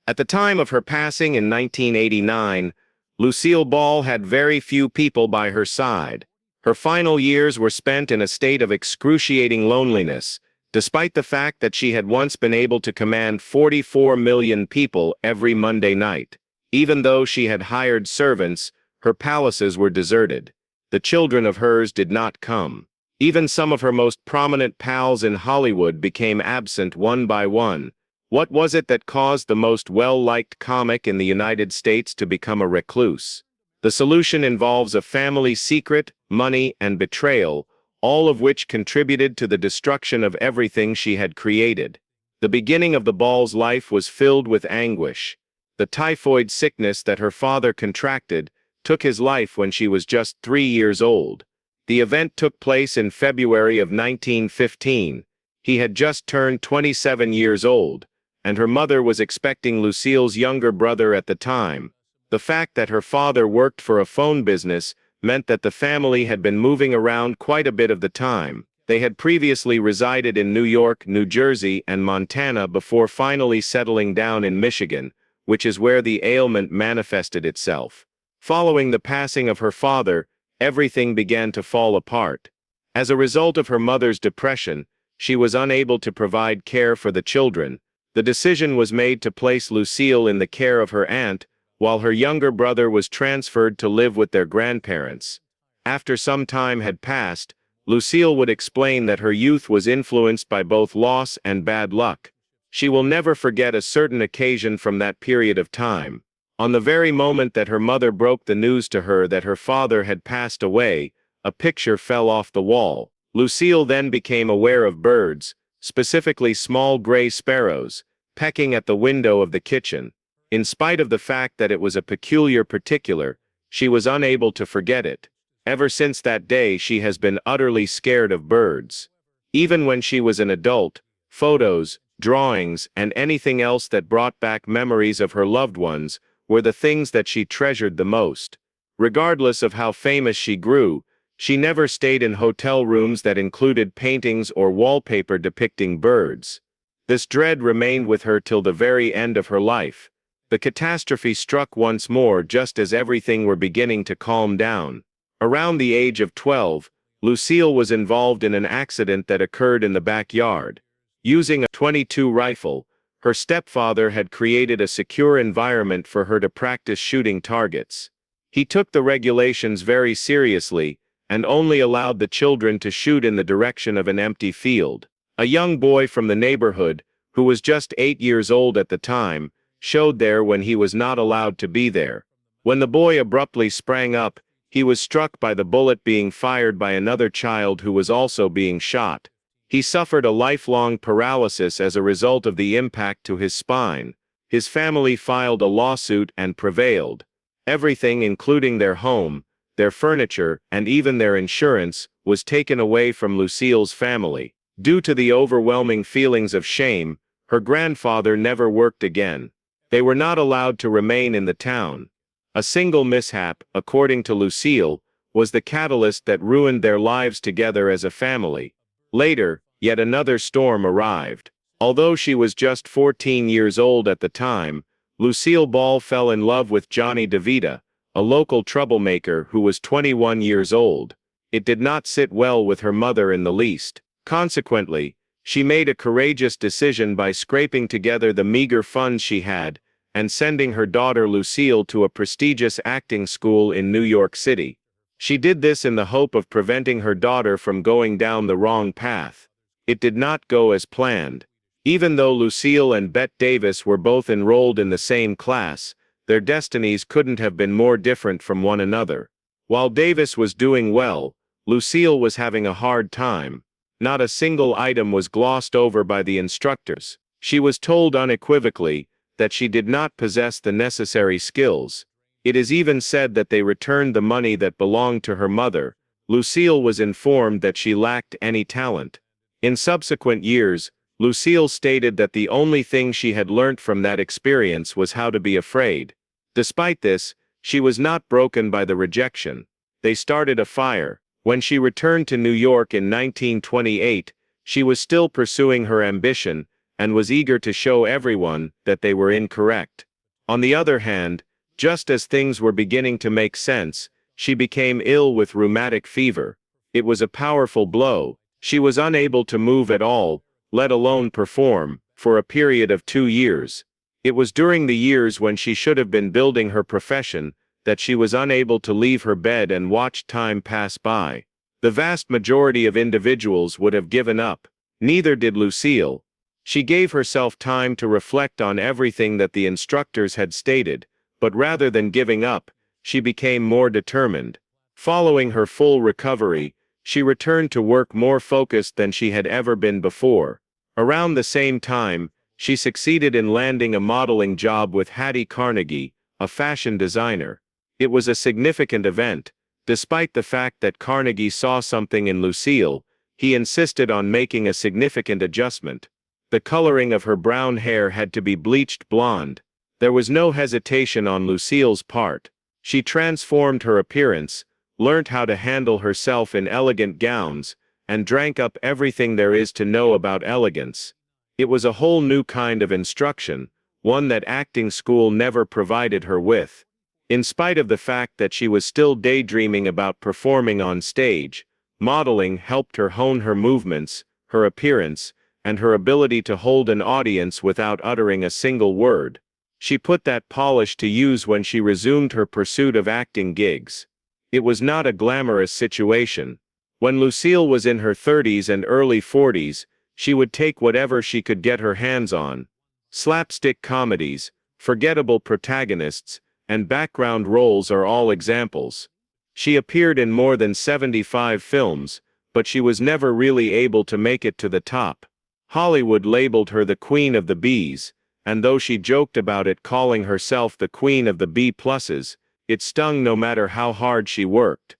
At the time of her passing in 1989, Lucille Ball had very few people by her side. Her final years were spent in a state of excruciating loneliness, despite the fact that she had once been able to command 44 million people every Monday night. Even though she had hired servants, her palaces were deserted. The children of hers did not come. Even some of her most prominent pals in Hollywood became absent one by one. What was it that caused the most well-liked comic in the United States to become a recluse? The solution involves a family secret, money, and betrayal, all of which contributed to the destruction of everything she had created. The beginning of the Ball's life was filled with anguish. The typhoid sickness that her father contracted took his life when she was just 3 years old. The event took place in February of 1915. He had just turned 27 years old, and her mother was expecting Lucille's younger brother at the time. The fact that her father worked for a phone business meant that the family had been moving around quite a bit of the time. They had previously resided in New York, New Jersey, and Montana before finally settling down in Michigan, which is where the ailment manifested itself. Following the passing of her father, everything began to fall apart. As a result of her mother's depression, she was unable to provide care for the children. The decision was made to place Lucille in the care of her aunt, while her younger brother was transferred to live with their grandparents. After some time had passed, Lucille would explain that her youth was influenced by both loss and bad luck. She will never forget a certain occasion from that period of time. On the very moment that her mother broke the news to her that her father had passed away, a picture fell off the wall. Lucille then became aware of birds, specifically small gray sparrows, pecking at the window of the kitchen. In spite of the fact that it was a peculiar particular, she was unable to forget it. Ever since that day, she has been utterly scared of birds. Even when she was an adult, photos, drawings, and anything else that brought back memories of her loved ones were the things that she treasured the most. Regardless of how famous she grew, she never stayed in hotel rooms that included paintings or wallpaper depicting birds. This dread remained with her till the very end of her life. The catastrophe struck once more just as everything were beginning to calm down. Around the age of 12, Lucille was involved in an accident that occurred in the backyard. Using a .22 rifle, her stepfather had created a secure environment for her to practice shooting targets. He took the regulations very seriously and only allowed the children to shoot in the direction of an empty field. A young boy from the neighborhood, who was just 8 years old at the time, showed there when he was not allowed to be there. When the boy abruptly sprang up, he was struck by the bullet being fired by another child who was also being shot. He suffered a lifelong paralysis as a result of the impact to his spine. His family filed a lawsuit and prevailed. Everything, including their home, their furniture, and even their insurance, was taken away from Lucille's family. Due to the overwhelming feelings of shame, her grandfather never worked again. They were not allowed to remain in the town. A single mishap, according to Lucille, was the catalyst that ruined their lives together as a family. Later, yet another storm arrived. Although she was just 14 years old at the time, Lucille Ball fell in love with Johnny DeVita, a local troublemaker who was 21 years old. It did not sit well with her mother in the least. Consequently, she made a courageous decision by scraping together the meager funds she had and sending her daughter Lucille to a prestigious acting school in New York City. She did this in the hope of preventing her daughter from going down the wrong path. It did not go as planned. Even though Lucille and Bette Davis were both enrolled in the same class, their destinies couldn't have been more different from one another. While Davis was doing well, Lucille was having a hard time. Not a single item was glossed over by the instructors. She was told unequivocally that she did not possess the necessary skills. It is even said that they returned the money that belonged to her mother. Lucille was informed that she lacked any talent. In subsequent years, Lucille stated that the only thing she had learnt from that experience was how to be afraid. Despite this, she was not broken by the rejection. They started a fire. When she returned to New York in 1928, she was still pursuing her ambition, and was eager to show everyone that they were incorrect. On the other hand, just as things were beginning to make sense, she became ill with rheumatic fever. It was a powerful blow. She was unable to move at all, let alone perform, for a period of 2 years. It was during the years when she should have been building her profession that she was unable to leave her bed and watch time pass by. The vast majority of individuals would have given up. Neither did Lucille. She gave herself time to reflect on everything that the instructors had stated, but rather than giving up, she became more determined. Following her full recovery, she returned to work more focused than she had ever been before. Around the same time, she succeeded in landing a modeling job with Hattie Carnegie, a fashion designer. It was a significant event. Despite the fact that Carnegie saw something in Lucille, he insisted on making a significant adjustment. The coloring of her brown hair had to be bleached blonde. There was no hesitation on Lucille's part. She transformed her appearance, learnt how to handle herself in elegant gowns, and drank up everything there is to know about elegance. It was a whole new kind of instruction, one that acting school never provided her with. In spite of the fact that she was still daydreaming about performing on stage, modeling helped her hone her movements, her appearance, and her ability to hold an audience without uttering a single word. She put that polish to use when she resumed her pursuit of acting gigs. It was not a glamorous situation. When Lucille was in her 30s and early 40s, she would take whatever she could get her hands on. Slapstick comedies, forgettable protagonists, and background roles are all examples. She appeared in more than 75 films, but she was never really able to make it to the top. Hollywood labeled her the Queen of the Bs, and though she joked about it calling herself the Queen of the B+s, it stung no matter how hard she worked.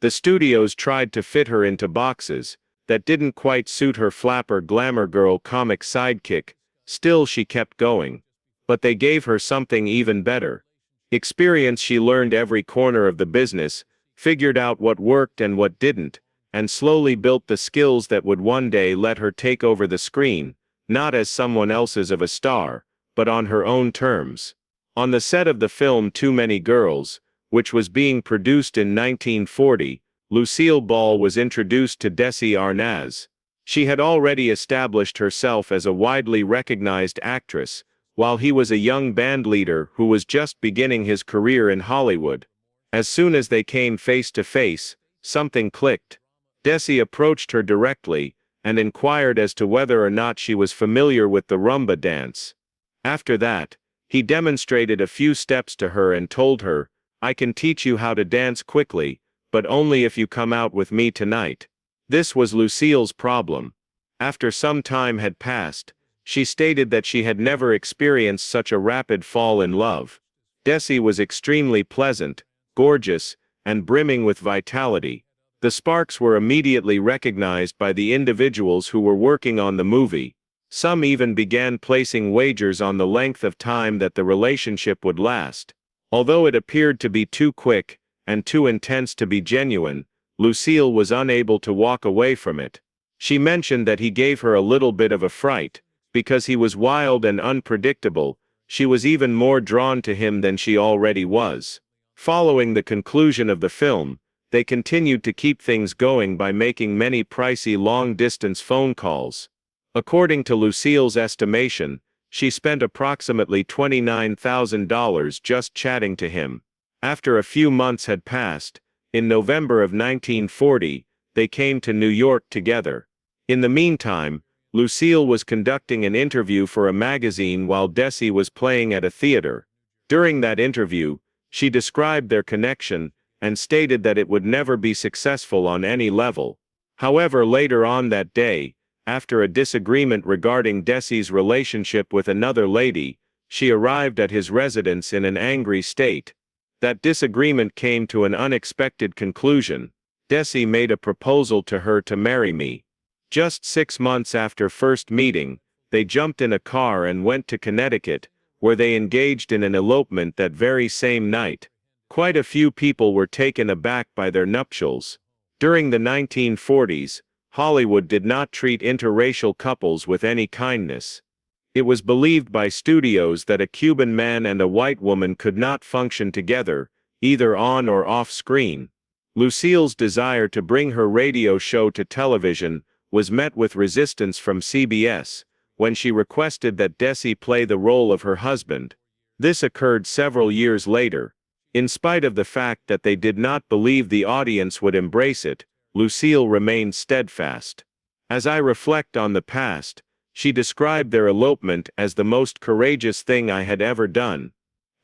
The studios tried to fit her into boxes that didn't quite suit her flapper glamour girl comic sidekick. Still she kept going. But they gave her something even better. Experience. She learned every corner of the business, figured out what worked and what didn't, and slowly built the skills that would one day let her take over the screen, not as someone else's of a star, but on her own terms. On the set of the film Too Many Girls, which was being produced in 1940, Lucille Ball was introduced to Desi Arnaz. She had already established herself as a widely recognized actress, while he was a young bandleader who was just beginning his career in Hollywood. As soon as they came face to face, something clicked. Desi approached her directly, and inquired as to whether or not she was familiar with the rumba dance. After that, he demonstrated a few steps to her and told her, "I can teach you how to dance quickly, but only if you come out with me tonight." This was Lucille's problem. After some time had passed, she stated that she had never experienced such a rapid fall in love. Desi was extremely pleasant, gorgeous, and brimming with vitality. The sparks were immediately recognized by the individuals who were working on the movie. Some even began placing wagers on the length of time that the relationship would last. Although it appeared to be too quick and too intense to be genuine, Lucille was unable to walk away from it. She mentioned that he gave her a little bit of a fright. Because he was wild and unpredictable, she was even more drawn to him than she already was. Following the conclusion of the film, they continued to keep things going by making many pricey long-distance phone calls. According to Lucille's estimation, she spent approximately $29,000 just chatting to him. After a few months had passed, in November of 1940, they came to New York together. In the meantime, Lucille was conducting an interview for a magazine while Desi was playing at a theater. During that interview, she described their connection, and stated that it would never be successful on any level. However, later on that day, after a disagreement regarding Desi's relationship with another lady, she arrived at his residence in an angry state. That disagreement came to an unexpected conclusion. Desi made a proposal to her to marry me. Just 6 months after first meeting, they jumped in a car and went to Connecticut, where they engaged in an elopement that very same night. Quite a few people were taken aback by their nuptials. During the 1940s, Hollywood did not treat interracial couples with any kindness. It was believed by studios that a Cuban man and a white woman could not function together, either on or off screen. Lucille's desire to bring her radio show to television was met with resistance from CBS, when she requested that Desi play the role of her husband. This occurred several years later. In spite of the fact that they did not believe the audience would embrace it, Lucille remained steadfast. As I reflect on the past, she described their elopement as the most courageous thing I had ever done.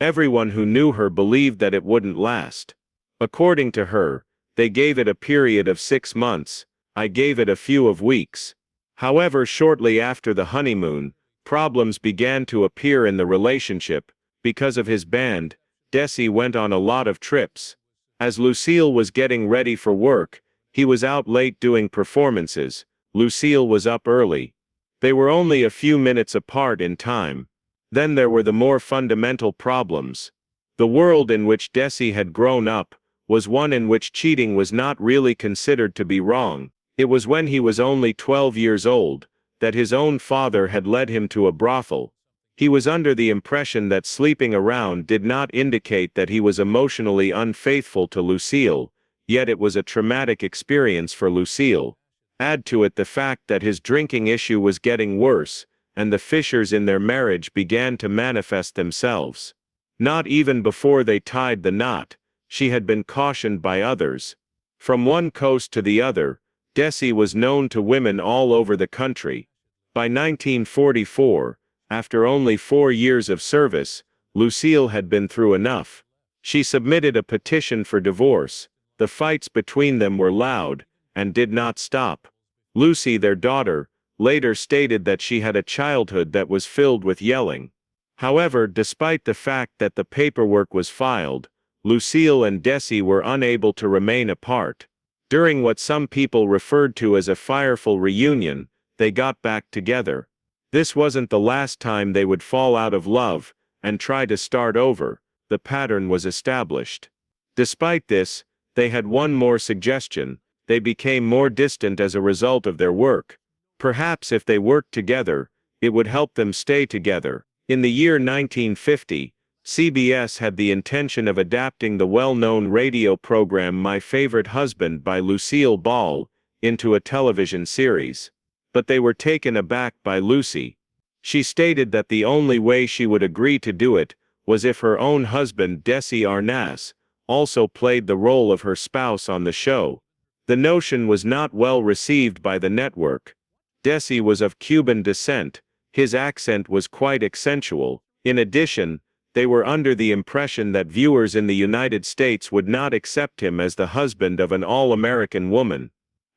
Everyone who knew her believed that it wouldn't last. According to her, they gave it a period of 6 months, I gave it a few of weeks. However, shortly after the honeymoon, problems began to appear in the relationship. Because of his band, Desi went on a lot of trips. As Lucille was getting ready for work, he was out late doing performances, Lucille was up early. They were only a few minutes apart in time. Then there were the more fundamental problems. The world in which Desi had grown up was one in which cheating was not really considered to be wrong. It was when he was only 12 years old that his own father had led him to a brothel. He was under the impression that sleeping around did not indicate that he was emotionally unfaithful to Lucille, yet it was a traumatic experience for Lucille. Add to it the fact that his drinking issue was getting worse, and the fissures in their marriage began to manifest themselves. Not even before they tied the knot, she had been cautioned by others. From one coast to the other, Desi was known to women all over the country. By 1944, after only 4 years of service, Lucille had been through enough. She submitted a petition for divorce. The fights between them were loud, and did not stop. Lucy, their daughter, later stated that she had a childhood that was filled with yelling. However, despite the fact that the paperwork was filed, Lucille and Desi were unable to remain apart. During what some people referred to as a fireful reunion, they got back together. This wasn't the last time they would fall out of love and try to start over. The pattern was established. Despite this, they had one more suggestion. They became more distant as a result of their work. Perhaps if they worked together, it would help them stay together. In the year 1950, CBS had the intention of adapting the well-known radio program My Favorite Husband by Lucille Ball into a television series. But they were taken aback by Lucy. She stated that the only way she would agree to do it was if her own husband Desi Arnaz also played the role of her spouse on the show. The notion was not well received by the network. Desi was of Cuban descent, his accent was quite accentual. In addition, they were under the impression that viewers in the United States would not accept him as the husband of an all-American woman.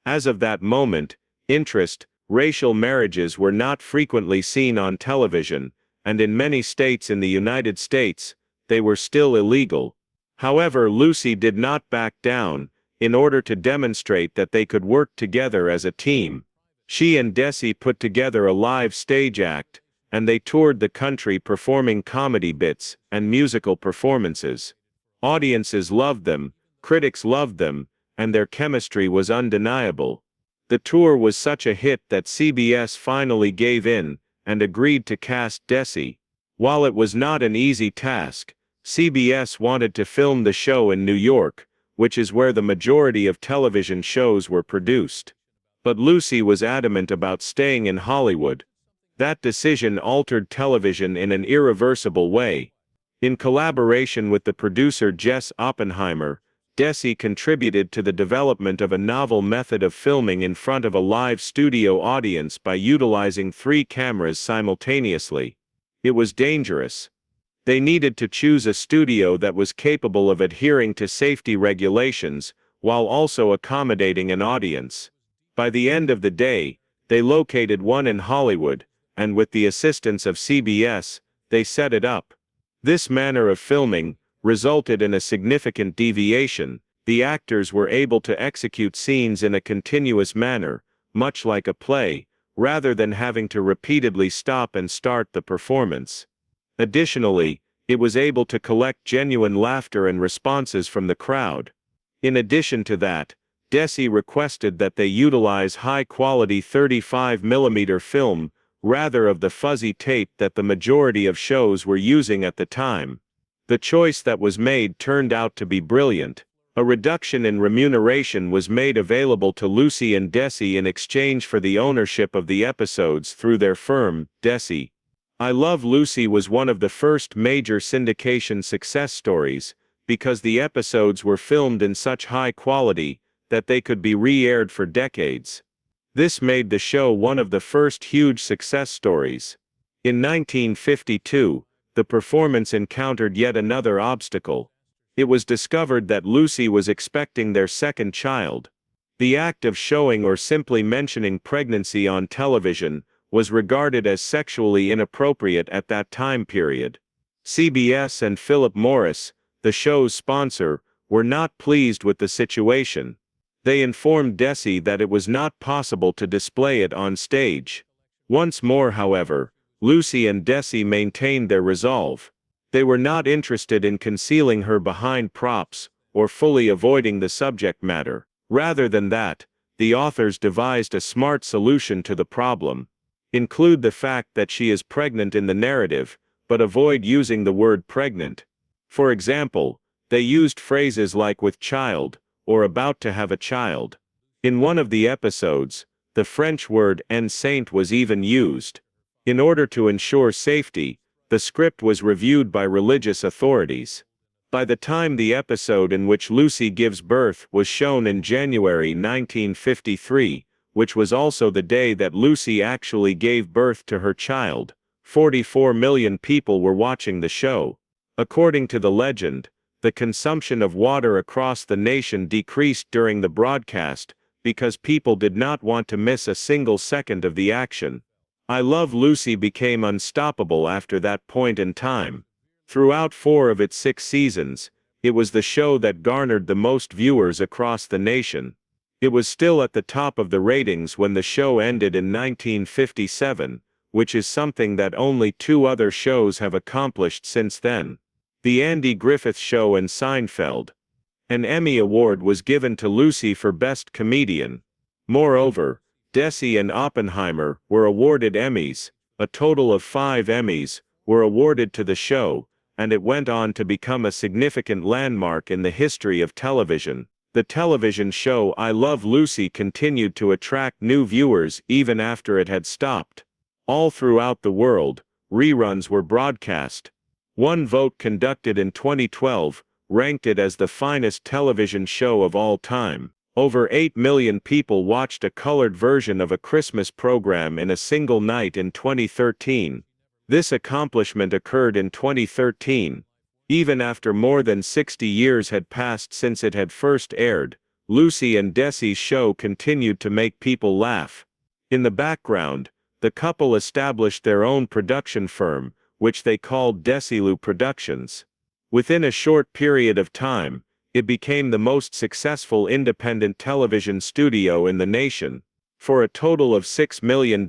As of that moment, racial marriages were not frequently seen on television, and in many states in the United States, they were still illegal. However, Lucy did not back down. In order to demonstrate that they could work together as a team, she and Desi put together a live stage act, and they toured the country performing comedy bits and musical performances. Audiences loved them, critics loved them, and their chemistry was undeniable. The tour was such a hit that CBS finally gave in and agreed to cast Desi. While it was not an easy task, CBS wanted to film the show in New York, which is where the majority of television shows were produced. But Lucy was adamant about staying in Hollywood. That decision altered television in an irreversible way. In collaboration with the producer Jess Oppenheimer, Desi contributed to the development of a novel method of filming in front of a live studio audience by utilizing 3 cameras simultaneously. It was dangerous. They needed to choose a studio that was capable of adhering to safety regulations, while also accommodating an audience. By the end of the day, they located one in Hollywood, and with the assistance of CBS, they set it up. This manner of filming resulted in a significant deviation. The actors were able to execute scenes in a continuous manner, much like a play, rather than having to repeatedly stop and start the performance. Additionally, it was able to collect genuine laughter and responses from the crowd. In addition to that, Desi requested that they utilize high-quality 35mm film, rather of the fuzzy tape that the majority of shows were using at the time. The choice that was made turned out to be brilliant. A reduction in remuneration was made available to Lucy and Desi in exchange for the ownership of the episodes through their firm, Desi. I Love Lucy was one of the first major syndication success stories, because the episodes were filmed in such high quality that they could be re-aired for decades. This made the show one of the first huge success stories. In 1952, the performance encountered yet another obstacle. It was discovered that Lucy was expecting their second child. The act of showing or simply mentioning pregnancy on television was regarded as sexually inappropriate at that time period. CBS and Philip Morris, the show's sponsor, were not pleased with the situation. They informed Desi that it was not possible to display it on stage. Once more, however, Lucy and Desi maintained their resolve. They were not interested in concealing her behind props, or fully avoiding the subject matter. Rather than that, the authors devised a smart solution to the problem. Include the fact that she is pregnant in the narrative, but avoid using the word pregnant. For example, they used phrases like with child, or about to have a child. In one of the episodes, the French word enceinte was even used. In order to ensure safety, the script was reviewed by religious authorities. By the time the episode in which Lucy gives birth was shown in January 1953, which was also the day that Lucy actually gave birth to her child, 44 million people were watching the show. According to the legend, the consumption of water across the nation decreased during the broadcast, because people did not want to miss a single second of the action. I Love Lucy became unstoppable after that point in time. Throughout 4 of its 6 seasons, it was the show that garnered the most viewers across the nation. It was still at the top of the ratings when the show ended in 1957, which is something that only 2 other shows have accomplished since then. The Andy Griffith Show and Seinfeld. An Emmy Award was given to Lucy for Best Comedian. Moreover, Desi and Oppenheimer were awarded Emmys. A total of 5 Emmys were awarded to the show, and it went on to become a significant landmark in the history of television. The television show I Love Lucy continued to attract new viewers even after it had stopped. All throughout the world, reruns were broadcast. One vote conducted in 2012 ranked it as the finest television show of all time. Over 8 million people watched a colored version of a Christmas program in a single night in 2013. This accomplishment occurred in 2013. Even after more than 60 years had passed since it had first aired, Lucy and Desi's show continued to make people laugh. In the background, the couple established their own production firm, which they called Desilu Productions. Within a short period of time, it became the most successful independent television studio in the nation. For a total of $6 million,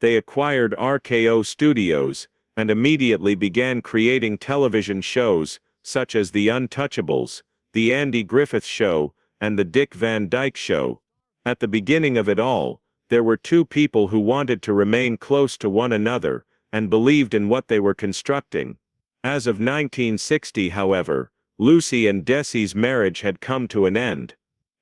they acquired RKO Studios, and immediately began creating television shows, such as The Untouchables, The Andy Griffith Show, and The Dick Van Dyke Show. At the beginning of it all, there were 2 people who wanted to remain close to one another, and believed in what they were constructing. As of 1960, however, Lucy and Desi's marriage had come to an end.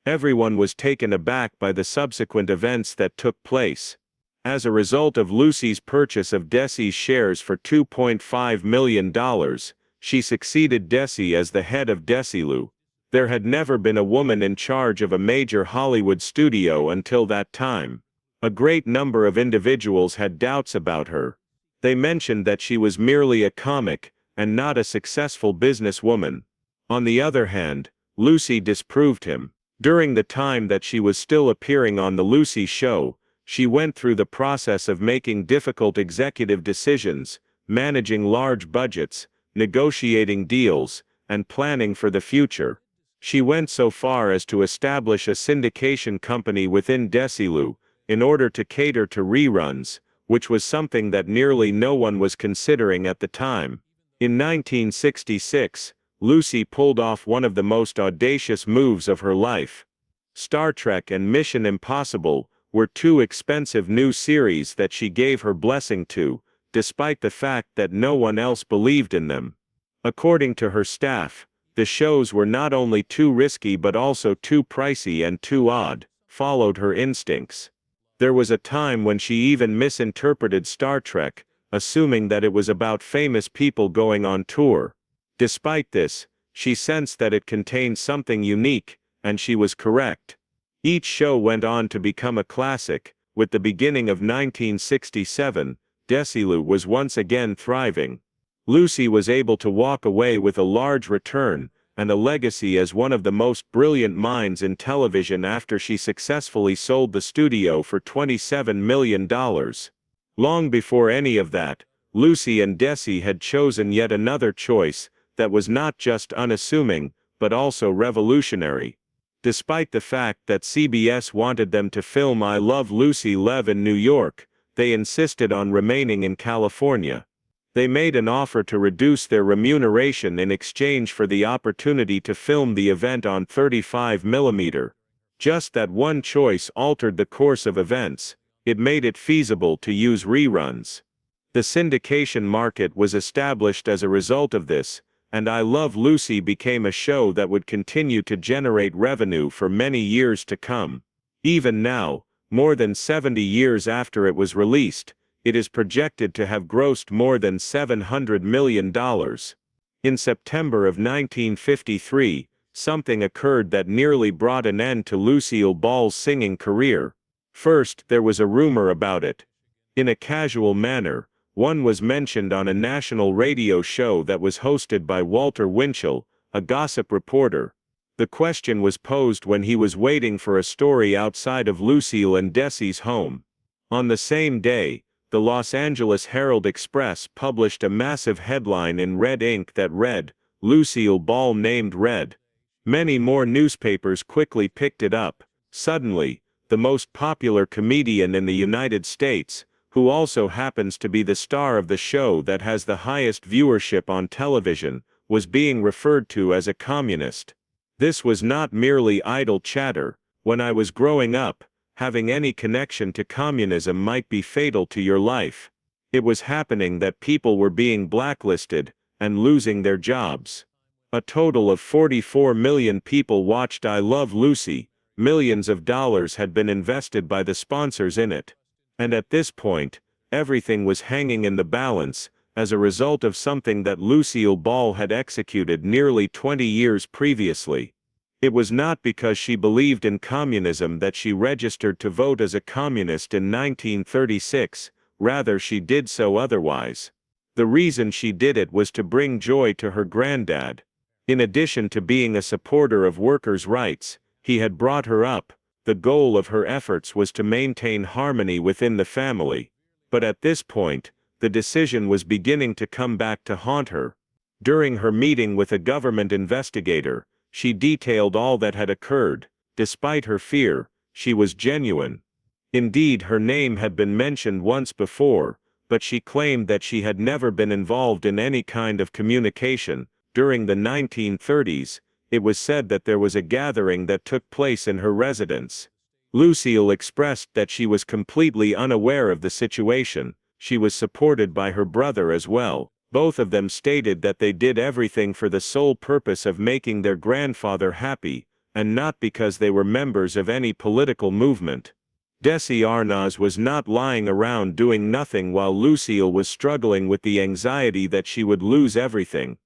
Everyone was taken aback by the subsequent events that took place. As a result of Lucy's purchase of Desi's shares for $2.5 million, she succeeded Desi as the head of Desilu. There had never been a woman in charge of a major Hollywood studio until that time. A great number of individuals had doubts about her. They mentioned that she was merely a comic, and not a successful businesswoman. On the other hand, Lucy disproved him. During the time that she was still appearing on The Lucy Show, she went through the process of making difficult executive decisions, managing large budgets, negotiating deals, and planning for the future. She went so far as to establish a syndication company within Desilu, in order to cater to reruns, which was something that nearly no one was considering at the time. In 1966, Lucy pulled off one of the most audacious moves of her life. Star Trek and Mission Impossible were two expensive new series that she gave her blessing to, despite the fact that no one else believed in them. According to her staff, the shows were not only too risky but also too pricey and too odd, followed her instincts. There was a time when she even misinterpreted Star Trek, assuming that it was about famous people going on tour. Despite this, she sensed that it contained something unique, and she was correct. Each show went on to become a classic. With the beginning of 1967, Desilu was once again thriving. Lucy was able to walk away with a large return, and a legacy as one of the most brilliant minds in television after she successfully sold the studio for $27 million. Long before any of that, Lucy and Desi had chosen yet another choice that was not just unassuming, but also revolutionary. Despite the fact that CBS wanted them to film I Love Lucy live in New York, they insisted on remaining in California. They made an offer to reduce their remuneration in exchange for the opportunity to film the event on 35mm. Just that one choice altered the course of events. It made it feasible to use reruns. The syndication market was established as a result of this, and I Love Lucy became a show that would continue to generate revenue for many years to come. Even now, more than 70 years after it was released, it is projected to have grossed more than $700 million. In September of 1953, something occurred that nearly brought an end to Lucille Ball's singing career. First, there was a rumor about it. In a casual manner, one was mentioned on a national radio show that was hosted by Walter Winchell, a gossip reporter. The question was posed when he was waiting for a story outside of Lucille and Desi's home. On the same day, the Los Angeles Herald-Express published a massive headline in red ink that read, "Lucille Ball named Red." Many more newspapers quickly picked it up. Suddenly, the most popular comedian in the United States, who also happens to be the star of the show that has the highest viewership on television, was being referred to as a communist. This was not merely idle chatter. When I was growing up, having any connection to communism might be fatal to your life. It was happening that people were being blacklisted and losing their jobs. A total of 44 million people watched I Love Lucy. Millions of dollars had been invested by the sponsors in it. And at this point, everything was hanging in the balance, as a result of something that Lucille Ball had executed nearly 20 years previously. It was not because she believed in communism that she registered to vote as a communist in 1936, rather she did so otherwise. The reason she did it was to bring joy to her granddad. In addition to being a supporter of workers' rights, he had brought her up. The goal of her efforts was to maintain harmony within the family. But at this point, the decision was beginning to come back to haunt her. During her meeting with a government investigator, she detailed all that had occurred. Despite her fear, she was genuine. Indeed, her name had been mentioned once before, but she claimed that she had never been involved in any kind of communication. During the 1930s, it was said that there was a gathering that took place in her residence. Lucille expressed that she was completely unaware of the situation. She was supported by her brother as well. Both of them stated that they did everything for the sole purpose of making their grandfather happy, and not because they were members of any political movement. Desi Arnaz was not lying around doing nothing while Lucille was struggling with the anxiety that she would lose everything.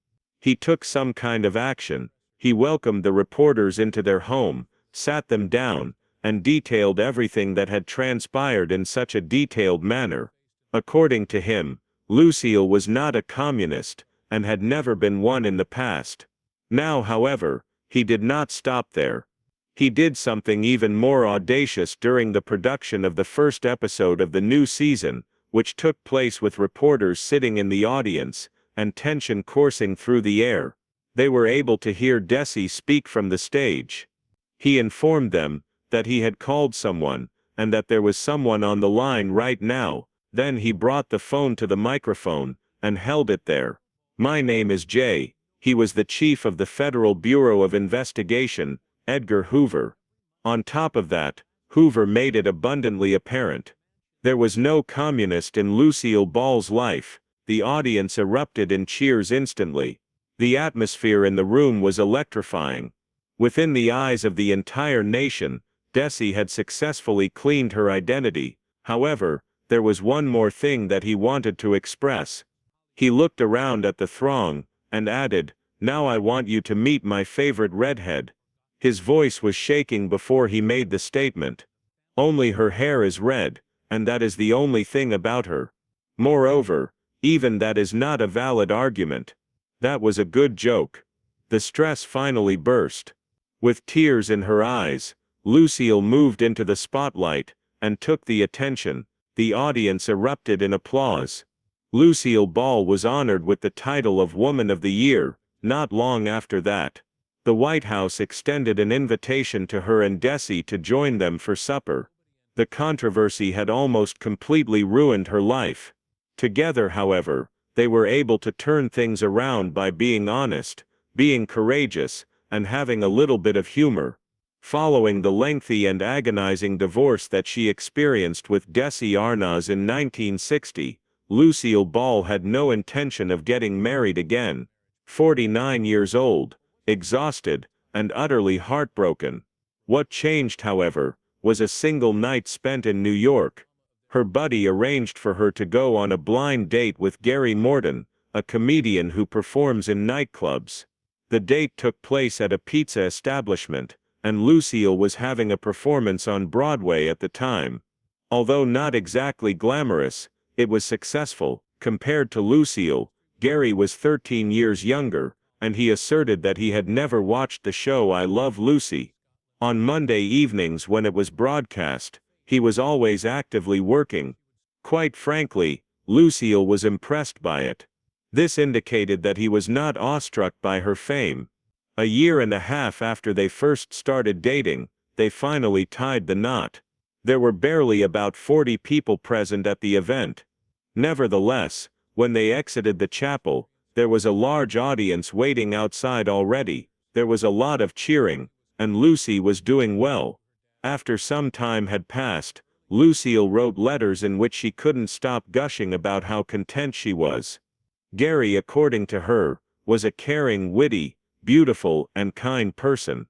He took some kind of action. He welcomed the reporters into their home, sat them down, and detailed everything that had transpired in such a detailed manner. According to him, Lucille was not a communist, and had never been one in the past. Now, however, he did not stop there. He did something even more audacious during the production of the first episode of the new season, which took place with reporters sitting in the audience, and tension coursing through the air. They were able to hear Desi speak from the stage. He informed them that he had called someone, and that there was someone on the line right now. Then he brought the phone to the microphone, and held it there. "My name is Jay." He was the chief of the Federal Bureau of Investigation, Edgar Hoover. On top of that, Hoover made it abundantly apparent. There was no communist in Lucille Ball's life. The audience erupted in cheers instantly. The atmosphere in the room was electrifying. Within the eyes of the entire nation, Desi had successfully cleaned her identity. However, there was one more thing that he wanted to express. He looked around at the throng, and added, "Now I want you to meet my favorite redhead." His voice was shaking before he made the statement. "Only her hair is red, and that is the only thing about her. Moreover, even that is not a valid argument. That was a good joke." The stress finally burst. With tears in her eyes, Lucille moved into the spotlight, and took the attention. The audience erupted in applause. Lucille Ball was honored with the title of Woman of the Year. Not long after that, the White House extended an invitation to her and Desi to join them for supper. The controversy had almost completely ruined her life. Together, however, they were able to turn things around by being honest, being courageous, and having a little bit of humor. Following the lengthy and agonizing divorce that she experienced with Desi Arnaz in 1960, Lucille Ball had no intention of getting married again. 49 years old, exhausted, and utterly heartbroken. What changed, however, was a single night spent in New York. Her buddy arranged for her to go on a blind date with Gary Morton, a comedian who performs in nightclubs. The date took place at a pizza establishment, and Lucille was having a performance on Broadway at the time. Although not exactly glamorous, it was successful. Compared to Lucille, Gary was 13 years younger, and he asserted that he had never watched the show I Love Lucy. On Monday evenings when it was broadcast, he was always actively working. Quite frankly, Lucille was impressed by it. This indicated that he was not awestruck by her fame. A year and a half after they first started dating, they finally tied the knot. There were barely about 40 people present at the event. Nevertheless, when they exited the chapel, there was a large audience waiting outside already. There was a lot of cheering, and Lucy was doing well. After some time had passed, Lucille wrote letters in which she couldn't stop gushing about how content she was. Gary, according to her, was a caring, witty, beautiful, and kind person.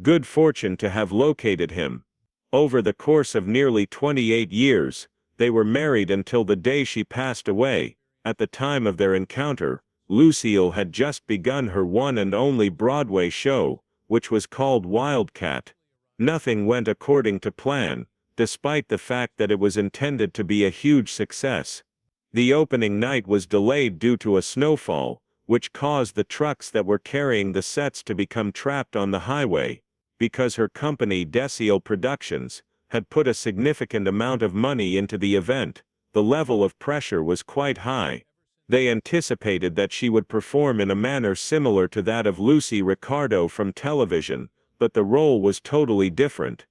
Good fortune to have located him. Over the course of nearly 28 years, they were married until the day she passed away. At the time of their encounter, Lucille had just begun her one and only Broadway show, which was called Wildcat. Nothing went according to plan, despite the fact that it was intended to be a huge success. The opening night was delayed due to a snowfall, which caused the trucks that were carrying the sets to become trapped on the highway. Because her company Desio Productions had put a significant amount of money into the event, the level of pressure was quite high. They anticipated that she would perform in a manner similar to that of Lucy Ricardo from television, but the role was totally different.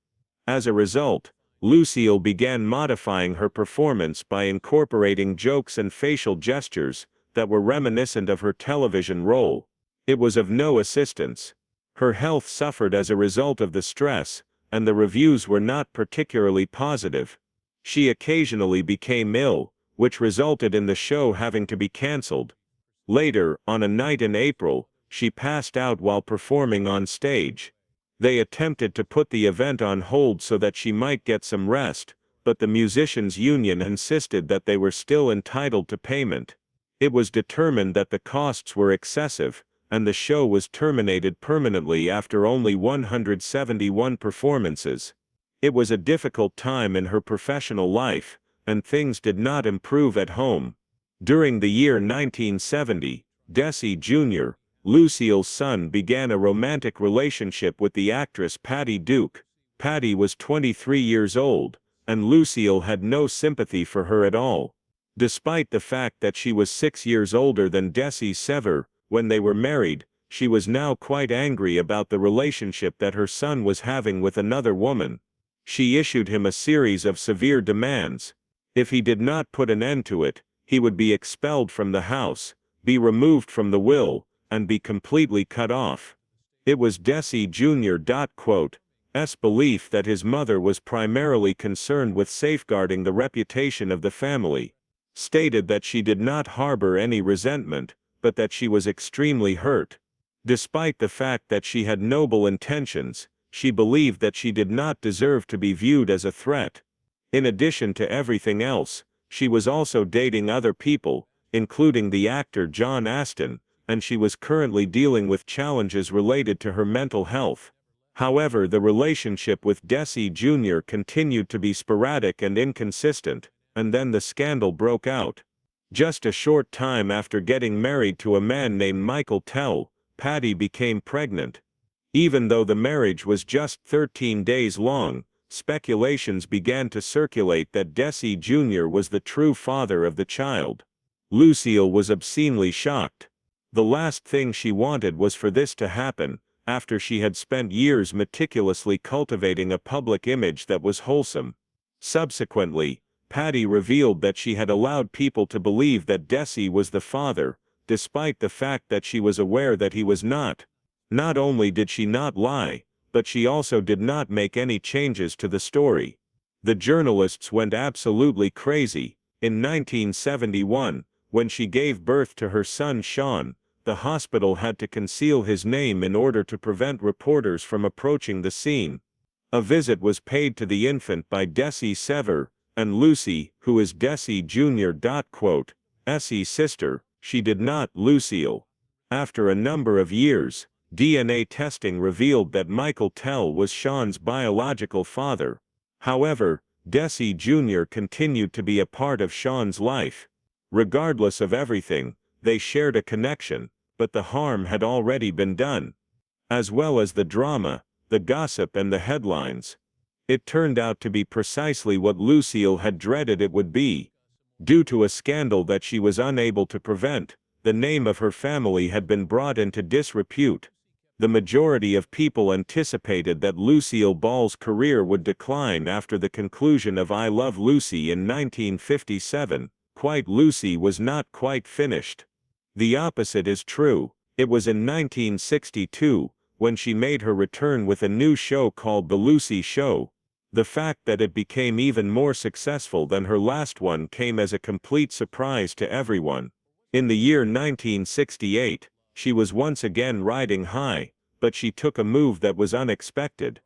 As a result, Lucille began modifying her performance by incorporating jokes and facial gestures that were reminiscent of her television role. It was of no assistance. Her health suffered as a result of the stress, and the reviews were not particularly positive. She occasionally became ill, which resulted in the show having to be cancelled. Later, on a night in April, she passed out while performing on stage. They attempted to put the event on hold so that she might get some rest, but the musicians' union insisted that they were still entitled to payment. It was determined that the costs were excessive, and the show was terminated permanently after only 171 performances. It was a difficult time in her professional life, and things did not improve at home. During the year 1970, Desi Jr., Lucille's son, began a romantic relationship with the actress Patty Duke. Patty was 23 years old, and Lucille had no sympathy for her at all. Despite the fact that she was 6 years older than Desi Sever, when they were married, she was now quite angry about the relationship that her son was having with another woman. She issued him a series of severe demands. If he did not put an end to it, he would be expelled from the house, be removed from the will, and be completely cut off. It was Desi Jr. belief that his mother was primarily concerned with safeguarding the reputation of the family, stated that she did not harbor any resentment, but that she was extremely hurt. Despite the fact that she had noble intentions, she believed that she did not deserve to be viewed as a threat. In addition to everything else, she was also dating other people, including the actor John Aston, and she was currently dealing with challenges related to her mental health. However, the relationship with Desi Jr. continued to be sporadic and inconsistent, and then the scandal broke out. Just a short time after getting married to a man named Michael Tell, Patty became pregnant. Even though the marriage was just 13 days long, speculations began to circulate that Desi Jr. was the true father of the child. Lucille was obscenely shocked. The last thing she wanted was for this to happen, after she had spent years meticulously cultivating a public image that was wholesome. Subsequently, Patty revealed that she had allowed people to believe that Desi was the father, despite the fact that she was aware that he was not. Not only did she not lie, but she also did not make any changes to the story. The journalists went absolutely crazy. In 1971, when she gave birth to her son Sean, the hospital had to conceal his name in order to prevent reporters from approaching the scene. A visit was paid to the infant by Desi Sever, and Lucy, who is Desi Jr. Essie's sister, she did not Lucille. After a number of years, DNA testing revealed that Michael Tell was Sean's biological father. However, Desi Jr. continued to be a part of Sean's life. Regardless of everything, they shared a connection, but the harm had already been done. As well as the drama, the gossip and the headlines. It turned out to be precisely what Lucille had dreaded it would be. Due to a scandal that she was unable to prevent, the name of her family had been brought into disrepute. The majority of people anticipated that Lucille Ball's career would decline after the conclusion of I Love Lucy in 1957. Quite Lucy was not quite finished. The opposite is true. It was in 1962, when she made her return with a new show called The Lucy Show. The fact that it became even more successful than her last one came as a complete surprise to everyone. In the year 1968, she was once again riding high, but she took a move that was unexpected.